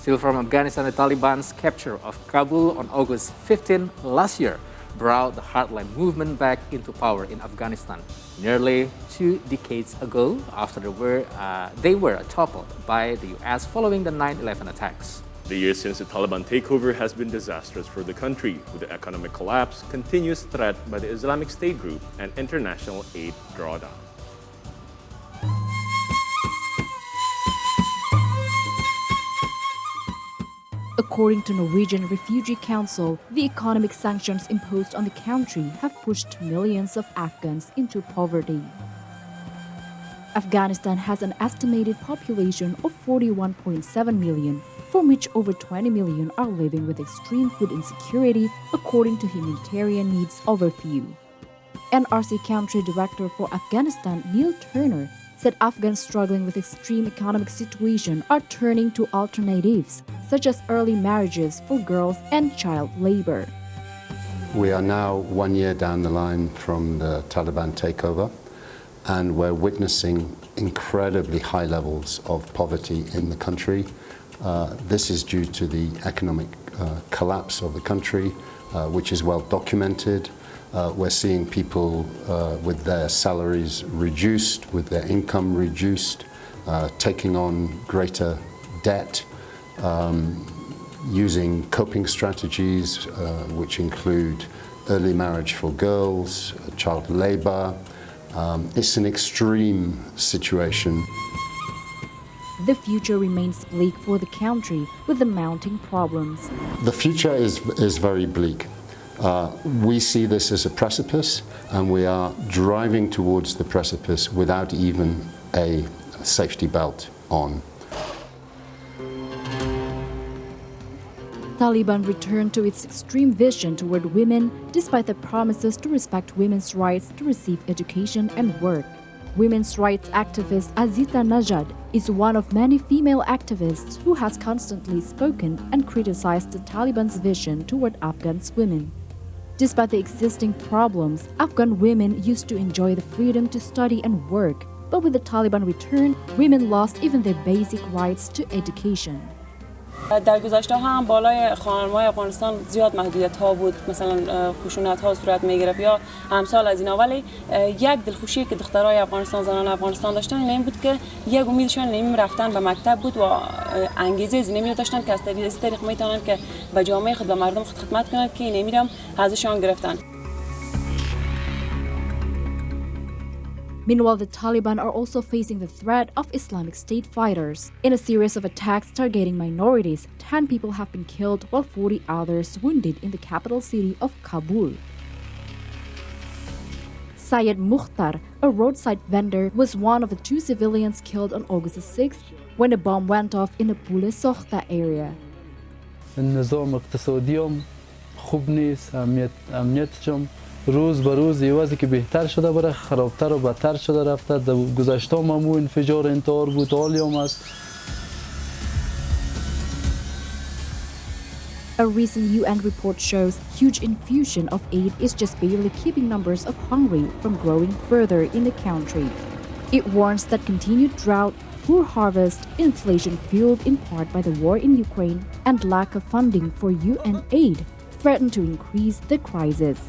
Still from Afghanistan, the Taliban's capture of Kabul on August 15 last year brought the hardline movement back into power in Afghanistan nearly 2 decades ago after they were toppled by the US following the 9/11 attacks. The year since the Taliban takeover has been disastrous for the country, with the economic collapse, continuous threat by the Islamic State group, and international aid drawdown. According to Norwegian Refugee Council, the economic sanctions imposed on the country have pushed millions of Afghans into poverty. Afghanistan has an estimated population of 41.7 million, from which over 20 million are living with extreme food insecurity, according to Humanitarian Needs Overview. NRC Country Director for Afghanistan, Neil Turner, said Afghans struggling with extreme economic situation are turning to alternatives, such as early marriages for girls and child labor. We are now 1 year down the line from the Taliban takeover, and we're witnessing incredibly high levels of poverty in the country. This is due to the economic collapse of the country, which is well documented. We're seeing people with their salaries reduced, with their income reduced, taking on greater debt, using coping strategies which include early marriage for girls, child labor. It's an extreme situation. The future remains bleak for the country with the mounting problems. The future is very bleak. We see this as a precipice, and we are driving towards the precipice without even a safety belt on. Taliban returned to its extreme vision toward women despite the promises to respect women's rights to receive education and work. Women's rights activist Azita Najad is one of many female activists who has constantly spoken and criticized the Taliban's vision toward Afghan women. Despite the existing problems, Afghan women used to enjoy the freedom to study and work, but with the Taliban return, women lost even their basic rights to education. در گذشته هم بالای خانم‌های افغانستان زیاد محدودیت‌ها بود، مثلا خشونت‌ها صورت می‌گرفت یا امثال از اینا، ولی یک دلخوشی که دخترای افغانستان، زنان افغانستان داشتن این بود که یک امیدشون این رفتن به مکتب بود و انگیزه از این داشتن که از طریق میتونن که به جامعه خود و مردم خود خدمت کنن که این امیدم ازشان گرفتن. Meanwhile, the Taliban are also facing the threat of Islamic State fighters. In a series of attacks targeting minorities, 10 people have been killed while 40 others wounded in the capital city of Kabul. Syed Mukhtar, a roadside vendor, was one of the 2 civilians killed on August 6 when a bomb went off in the Pule Sokhta area. النظام اقتصادیم خوب نیست، امنیتشم روز به روز یوازی که بهتر شده بره، خرابتر و بدتر شده رفته. در گذشته هم انفجار انتحار بود، حالی هم است. A recent UN report shows huge infusion of aid is just barely keeping numbers of hungry from growing further in the country. It warns that continued drought, poor harvest, inflation fueled in part by the war in Ukraine, and lack of funding for UN aid threaten to increase the crisis.